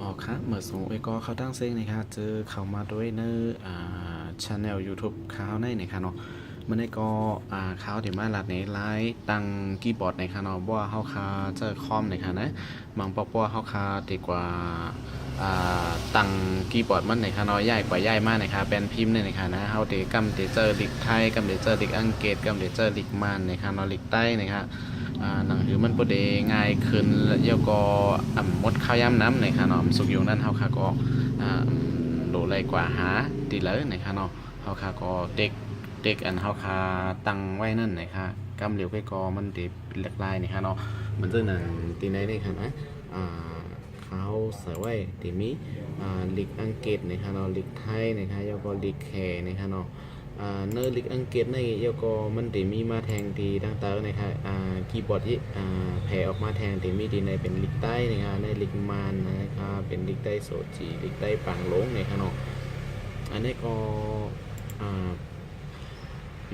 อ๋อครับเมื่อสูงไอ้ก็เขาตั้งเซ็งนะครับเจอเข้ามาด้วยในชาแนล YouTube เขาในนะครับเนาะมันได้ก็เขาเดี๋ยวมาลัดในไลฟ์ตั้งคีย์บอร์ดในครับเนาะว่าเขาคาเจอคอมในครับนะมังปอปัวเขาคาดีกว่าตั้งคีย์บอร์ดมันในครับเนาะใหญ่กว่าใหญ่มากนะครับเป็นพิมพ์ในครับนะเขาเดกัมเดเจอร์ลิกไทยกัมเดเจอร์ลิกอังกฤษกัมเดเจอร์ลิกมันในครับเนาะลิกใต้นะครับหนังหือมันประเดง่ายขึ้นแล้วก็มดข้าวย่ำน้ำในค่ะเนาะสุกอยู่นั่นเฮาค่ะก็โดไรกว่าหาตีเลยในค่ะเนาะเฮาค่ะก็เด็กอันเฮาค่ะตั้งไว้นั่นในค่ะกำเหลียวไปกอมันติเป็นหลากหลายในค่ะเนาะมันจะหนังตีไหนในค่ะนะเขาใส่ไว้ตีมีลิกอังกฤษในค่ะเนาะลิกไทยในค่ะแล้วก็ลิกแคในค่ะเนาะเนอร์ลิกอังกฤษในยก็มันติมีมาแทงทีดังเตอร์นะครับคีย์บอร์ดที่แผ่ออกมาแทงติมีดีในเป็นลิกใต้นะครับในลิกมานนะครับเป็นลิกใต้โซจีลิกใต้ปังลงในขนมอันนี้ก็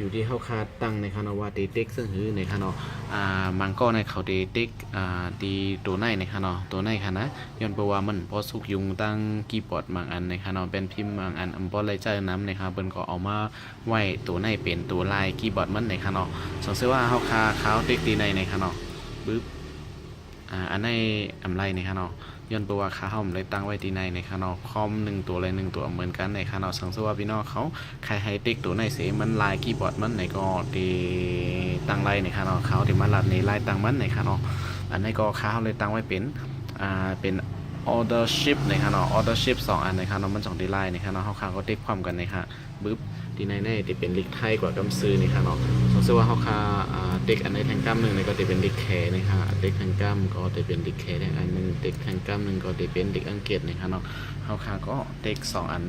อยู่ที่เขาคาดตั้งในคานว่าตีติ๊กซึ่งหือในคานมังก็ในเขาตีติ๊กตีตัวในในคานตัวในค่ะนะย้อนไปว่ามันพอสุกยุงตั้งคีย์บอร์ดบางอันในคานเป็นพิมพ์บางอันพอไล่ใจน้ำในคาเปิ้นก็เอามาไว้ตัวในเป็นตัวลายคีย์บอร์ดมันในคานสังเกตว่าเขาคาเขาติ๊กตีในคานปึ๊บอันในไรในคานย้อนไปว่าค่าห้องเลยตั้งไว้ที่ในคานคอม1 ตัวเลย1 ตัวเหมือนกันในคานสังเกตว่าพี่น้องเขาใครให้ติ๊กตัวในเสียมันลายคีย์บอร์ดมันในก็ตีตั้งไล่ในคานเขาที่มาลัดในลายตั้งมันในคานอันนี้ก็ค่าเขาเลยตั้งไว้เป็นorder ship ในคานorder ship 2 อันในคานมัน2ดีไลน์ในคานเขาก็ติ๊กความกันในค่ะบึ๊บที่ในที่เป็นลิกไทยกว่ากำซื้อในคานสังเกตว่าเขาค่าเด็กอันในแทงกล้ามหนึ่งในก็จะเป็นเด็กแขนะคะเด็กแทงกล้ามก็จะเป็นเด็กแขอันหนึ่งเด็กแทงกล้ามหนึ่งก็จะเป็นเด็กอังกฤษนะคะเนาะเฮาคาก็เด็ก2 อัน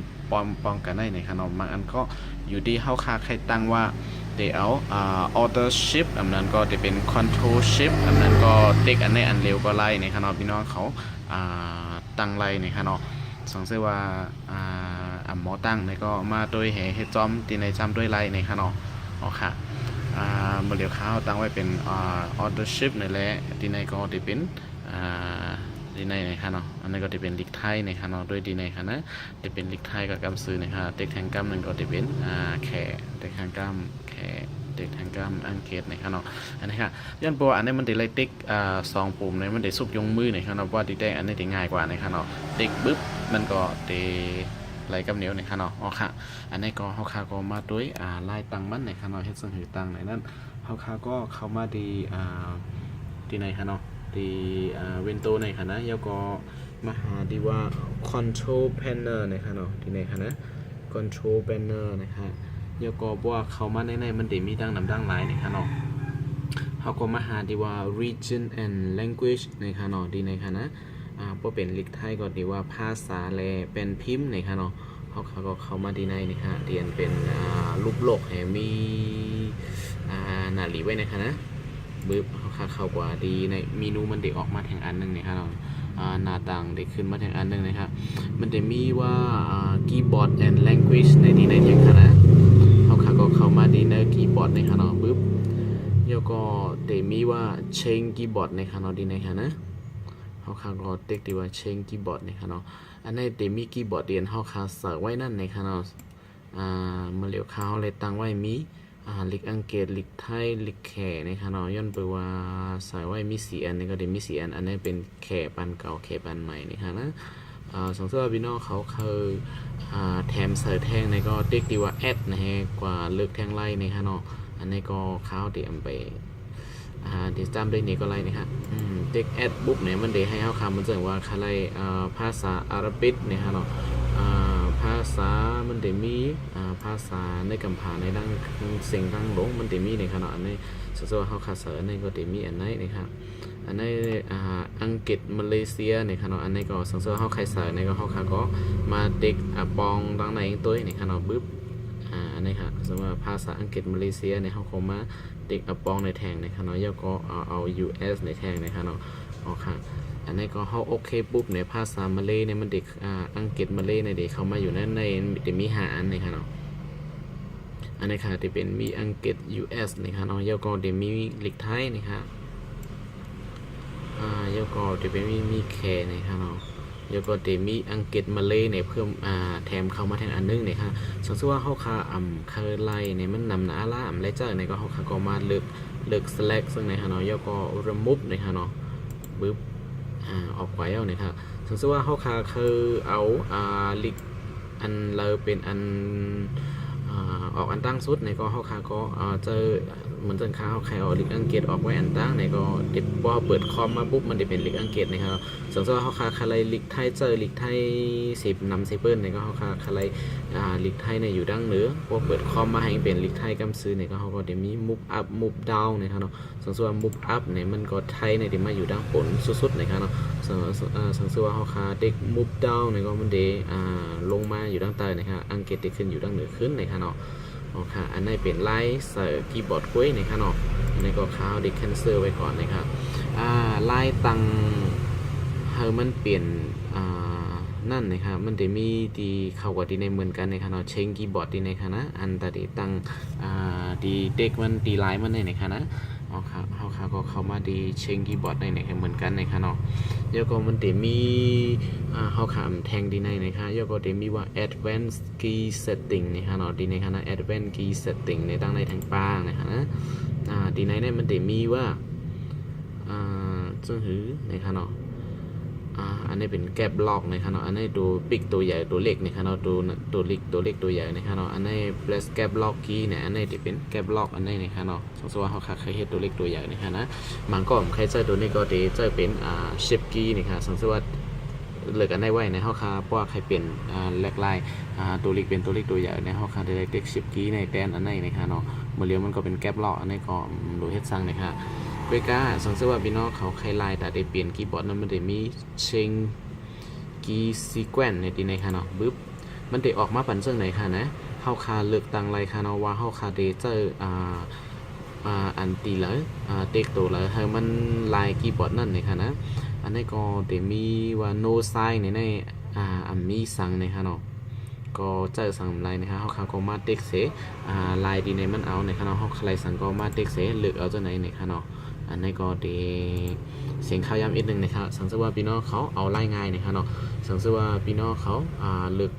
ป้องกันได้นะคะเนาะบางอันก็อยู่ที่เฮาคาใครตั้งว่าเดี๋ยวorder ship อันนั้นก็จะเป็น control ship อันนั้นก็เด็กอันในอันเร็วก็ไล่นะคะเนาะพี่น้องเขาตั้งไล่นะคะเนาะสังเกตว่าหมอตั้งในก็มาโดยเหตุจอมตีในจำด้วยไล่นะคะเนาะอ๋อค่ะเมื่อเดี๋ยวเขาตั้งไว้เป็นorder ship นี่แหละที่ในก็จะเป็นดีในนะครับเนาะอันนี้ก็จะเป็นลิกไทยนะครับเนาะด้วยดีในครับนะจะเป็นลิกไทยกับกำซื้อนะครับเด็กแทงกำหนึ่งก็จะเป็นแขเด็กแทงกำแขเด็กแทงกำอังกฤษนะครับเนาะอันนี้ค่ะย้อนปัวอันนี้มันจะไล่ติ๊ก2 ปุ่มเนี่ยมันจะสุกยงมือนะครับเนาะว่าติ๊กได้อันนี้จะง่ายกว่านะครับเนาะติ๊กบึ๊บมันก็จะไล่กับเหนียวนะครับเนาะอ๋อค่ะอันนี้ก็เขาคาก็มาด้วยไล่ตังมันนะครับเนาะเฮ็ดซึ่งหือตังในนั้นเขาคาก็เข้ามาดีที่ไหนครับเนาะที่เวนโตในค่ะนะแล้วก็มาหาดีว่า control panel นะครับเนาะที่ไหนค่ะนะ control panel นะครับแล้วก็ว่าเข้ามาในมันจะมีดังนำดังหลายนะครับเนาะเขาก็มาหาดีว่า region and language นะครับเนาะที่ไหนค่ะนะพอเป็นลิกไทยก็ดีว่าภาษาแลเป็นพิมพ์นะครับเนาะเขาก็เข้ามาดีในนะฮะเรียนเป็นรูปโลกแห่มีหน้าหลีไว้นะคะนะบึ๊บเข้ากว่าดีในเมนูมันเด็กออกมาแทงอันหนึ่งนะครับหน้าต่างเด็กขึ้นมาแทงอันหนึ่งนะครับมันจะมีว่าkeyboard and language ในที่ในแทงนะเขาก็เข้ามาดีใน keyboard ในครับบึ๊บแล้วก็จะมีว่า change keyboard ในครับดีในครับนะเขาก็เด็กดีว่า change keyboard ในครับอันนี้จะมี keyboard เรียนเขาใส่ไว้นั่นในครับเมื่อเลี้ยวเขาเลยตั้งไว้มีลิกอังกฤษลิกไทยลิกแขนะครับเนาะย้อนไปว่าสายไว้มี4 อันนี่ก็เดี๋ยวมี4 อันอันนี้เป็นแขปันเก่าแขปันใหม่นี่ฮะนะสองเสื้อพี่น้องเขาเคยแถมใส่แท่งในก็ติ๊กดีว่าแอดนะฮะกว่าเลือกแท่งไล่นี่ฮะเนาะอันนี้ก็เขาเดี๋ยวไปเดี๋ยวจำได้นี่ก็ไล่นี่ฮะติ๊กแอดบุ๊กเนี่ยมันเดี๋ยวให้เขาคำมันจะว่าคาไล่ภาษาอาหรับิกนี่ฮะเนาะภาษามันจะมีภาษาในกัมพูชาในดังสิ่งดังหลงมันจะมีในขณะนี้ส่วนเขาขาดเสริในก็จะมีอันนี้นะครับอันนี้อังกฤษมาเลเซียในขณะอันนี้ก็ส่วนเขาใครเสริในก็เขาขาก็มาติ๊กปองดังในตัวในขณะบึ๊บอันนี้ค่ะสมมติภาษาอังกฤษมาเลเซียในเขาคงมาติ๊กปองในแทงในขณะแล้วก็เอา US ในแทงในขณะอ๋อค่ะอันนี้ก็เขาโอเคปุ๊บในภาษามาเลเนี่ยมันเด็กอังกฤษมาเลในเด็กเขามาอยู่ในจะมี5 อันนะครับเนาะอันนี้ค่ะจะเป็นมีอังกฤษ US นะครับเนาะแล้วก็จะมีลิกไทยนะครับแล้วก็จะเป็นมีแคนะครับเนาะ แล้วก็เดมีอังกฤษมาเลยในเพิ่มแถมเข้ามาแทนอันนึงเนี่ยค่ะสังเกตว่าเฮาคาเคยไล่ในมันนำหนาละไรเจ้าในก็เฮาคาก็มาเลือก select ซึ่งในฮะเนาะแล้วก็ remove ในฮะเนาะบึ๊บออกไว้เอาเนี่ยค่ะสังเกตว่าเฮาคาเคยเอาลิกอันเราเป็นอันออกอันตั้งสุดในก็เฮาคาก็เจอเหมือนเจนค้าเฮาใครเอาลิกอังกฤษออกไว้อันตั้งในก็เด็ดพอเปิดคอมมาปุ๊บมันจะเป็นลิกอังกฤษนะครับส่วนตัวเฮาคาคาไลลิกไทยเจอลิกไทย10นำเซเปิลในก็เฮาคาคาไลลิกไทยในอยู่ดังเหนือพอเปิดคอมมาให้เป็นลิกไทยกำซื้อในก็เฮาก็จะมีมุฟอัพมุฟดาวนะครับเนาะส่วนตัวมุฟอัพเนี่ยมันก็ไทยในที่มาอยู่ดังผลสุดๆนะครับเนาะส่วนตัวเฮาคาเด็กมุฟดาวในก็มันเดลงมาอยู่ดังใต้นะครับอังกฤษได้ขึ้นอยู่ดังเหนือขึ้นนะครับเนาะค่ะอันนี้เป็นไลท์ใส่คีย์บอร์ดคุยนะครับเนาะอันนี้ก็ค้าเด็กแคนเซิลไว้ก่อนนะครับไลท์ตังเฮอมันเปลี่ยนนั่นนะครับมันจะมีดีเข้ากับดีในเหมือนกันนะครับเนาะเชงคีย์บอร์ดดีในคณะอันแต่ดีตังดีเด็กมันดีไลท์มันในคณะเขาก็เข้ามาดีเชงคีย์บอร์ดในเหมือนกันนะครับเนาะแล้วก็มันจะมีเขาขามแทงดีในนะครับแล้วก็จะมีว่า advanced key setting นะครับเนาะดีในคณะ advanced key setting ในตั้งในทางป้างนะครับนะดีในมันจะมีว่าซึ่งหือนะครับเนาะอันนี้เป็นแกลบล็อกนะครับเนาะอันนี้ตัวปิกตัวใหญ่ตัวเล็กนะครับเนาะตัวเล็กตัวใหญ่นะครับเนาะอันนี้ press แกลบล็อกคีย์เนี่ยอันนี้จะเป็นแกลบล็อกอันนี้นะครับเนาะสมมติว่าเขาเคยเห็นตัวเล็กตัวใหญ่นะครับนะมันก็ใครเจอตัวนี้ก็จะเป็นshift key นะครับสมมติว่าเลือกอันได้ไว้ในเขาค่ะเพราะว่าใครเปลี่ยนแลกไลน์ตัวเล็กเป็นตัวเล็กตัวใหญ่ในเขาค่ะจะได้เด็กshift key ในแดนอันนี้นะครับเนาะเมื่อเรียนมันก็เป็นแกลบล็อกอันนี้ก็โดยเฮ็ดซังนะครับเวก้าสังเกตว่าพี่น้องเขาใครไลน์แต่ได้เปลี่ยนคีย์บอร์ดนั้นมันจะมีเชงคีย์ซีเควนซ์ในที่ไหนค่ะเนาะบึ๊บมันจะออกมาปันเสื่องไหนค่ะนะเฮาคาเลือกตั้งไรค่ะเนาะว่าเฮาคาเดเจออันตีเลยเต็กตัวเลยให้มันไลน์คีย์บอร์ดนั่นเลยค่ะนะอันนี้ก็จะมีว่า no sign ในอันมีสั่งในค่ะเนาะก็เจอสั่งไรนะคะเฮาคาก็มาเต็กเสไลน์ดีในมันเอาในค่ะเนาะเฮาใครสั่งก็มาเต็กเสเลือกเอาตัวไหนในค่ะเนาะอันนี้ก็ดีเสียงข้าวย้ำอีกหนึ่งนะครับสังเกตว่าพี่น้องเขาเอาไล่ง่ายนะครับเนาะสังเกตว่าพี่น้องเขาเลือก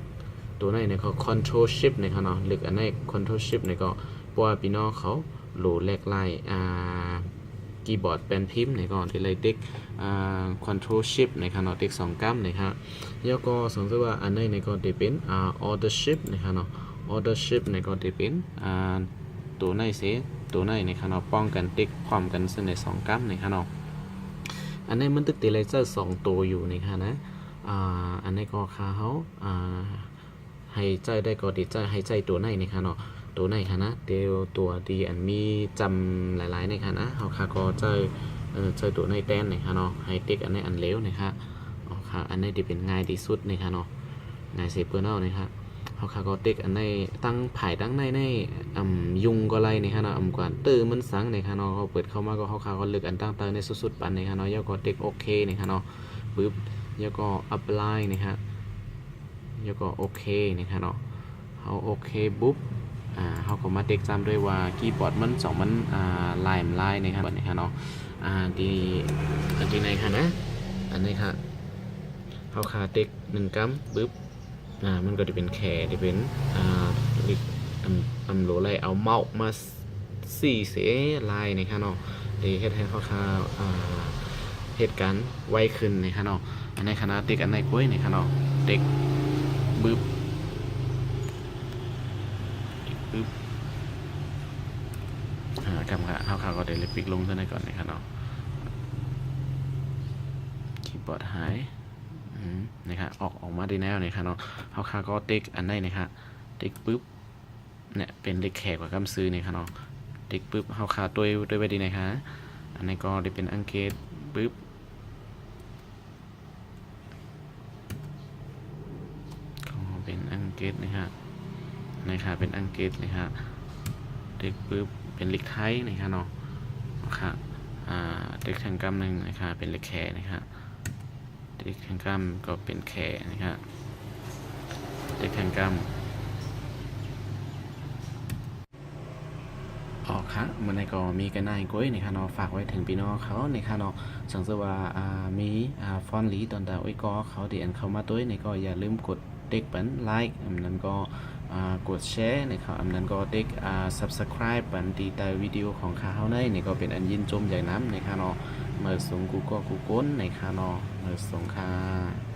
ตัวไหนเนี่ยเขา control shift นะครับเนาะเลือกอันไหน control shift เนี่ยก็เพราะว่าพี่น้องเขาโหลดแลกไล่คีย์บอร์ดเป็นพิมพ์เนี่ยก็ที่เลยเด็กcontrol shift นะครับเนาะเด็ก2กัมนะครับแล้วก็สังเกตว่าอันไหนเนี่ยก็จะเป็นorder shift นะครับเนาะ order shift เนี่ยก็จะเป็นตัวไหนเสียตัวไหนในคณะป้องกันติ๊กความกันซึ่งใน2กัมในคณะอันนี้มันตึกตีเลเซอร์2ตัวอยู่ในคณะอันนี้ก็ค่าเขาให้ใจได้ก็ดีใจให้ใจตัวไหนในคณะตัวไหนคณะเดียวตัวดีอันมีจำหลายๆในคณะเขาค่าก็ใจตัวไหนแต้นในคณะให้ติ๊กอันนี้อันเลี้ยวนะคะอันนี้ดีเป็นง่ายที่สุดในคณะง่ายเซฟเปอร์เนานะคะเขาคาก็ติ๊กอันในตั้งผ่ายตั้งในยุงก็ไรในฮะเนาะกว่าตื้อมันสังในฮะเนาะเขาเปิดเข้ามาก็เขาคาก็เลือกอันตั้งเตอในสุดๆปันในฮะเนาะแล้วก็ติ๊กโอเคในฮะเนาะปึ๊บแล้วก็อัพไลน์นะฮะแล้วก็โอเคในฮะเนาะเขาโอเคปุ๊บเขาก็มาติ๊กจำด้วยว่าคีย์บอร์ดมันมันไลน์ในฮะแบบนี้ฮะเนาะดีในฮะนะอันนี้ค่ะเขาคาติ๊ก1กัมปึ๊บมันก็จะเป็นแขจะเป็นโหลอะไรเอาเมาส์มา4เสลายในค่ะเนาะดีเฮ็ดให้เขาเหตุการณ์ไวขึ้นในค่ะเนาะอันในคณะติ๊กอันในกล้วยในค่ะเนาะติ๊กบึ๊บกำค่ะเขาก็เดี๋ยวเลยปิกลงซะในก่อนในค่ะเนาะคีย์บอร์ดหายนะครับออกมาได้แนวนี่ครับเนาะเขาค่าก็ติ๊กอันได้นะครับติ๊กปุ๊บเนี่ยเป็นเลขแขกกว่ากำซื้อนี่ครับเนาะติ๊กปุ๊บเขาค่าด้วยไว้ดีนะครับอันนี้ก็ได้เป็นอังกฤษปุ๊บก็เป็นอังกฤษนะครับเป็นอังกฤษนะครับติ๊กปุ๊บเป็นเลขไทยนะครับเนาะค่ะติ๊กทางกำหนึ่งนะครับเป็นเลขแขกนะครับเด็กแข่งกล้ามก็เป็นแขนะครับเด็กแข่งกล้ามออกค่ะ ค่ะมันในก็มีกันนายก้อยนะคะเนาะฝากไว้ถึงพี่น้องเขานะคะเนาะสังเกตว่ามีฟอนต์ลีตอนแต่อ้อยก็เขาเดียนเข้ามาตัวในก็อย่าลืมกดเด็กปันไลค์อันนั้นก็กดแชร์นะครับอันนั้นก็เด็กsubscribe ปันตีแต่วิดีโอของเขาในนี่ก็เป็นอันยินจมใหญ่น้ำนะคะเนาะเมื่อส่งกูก็กูก้นนะคะเนาะเมื่อส่งค่ะ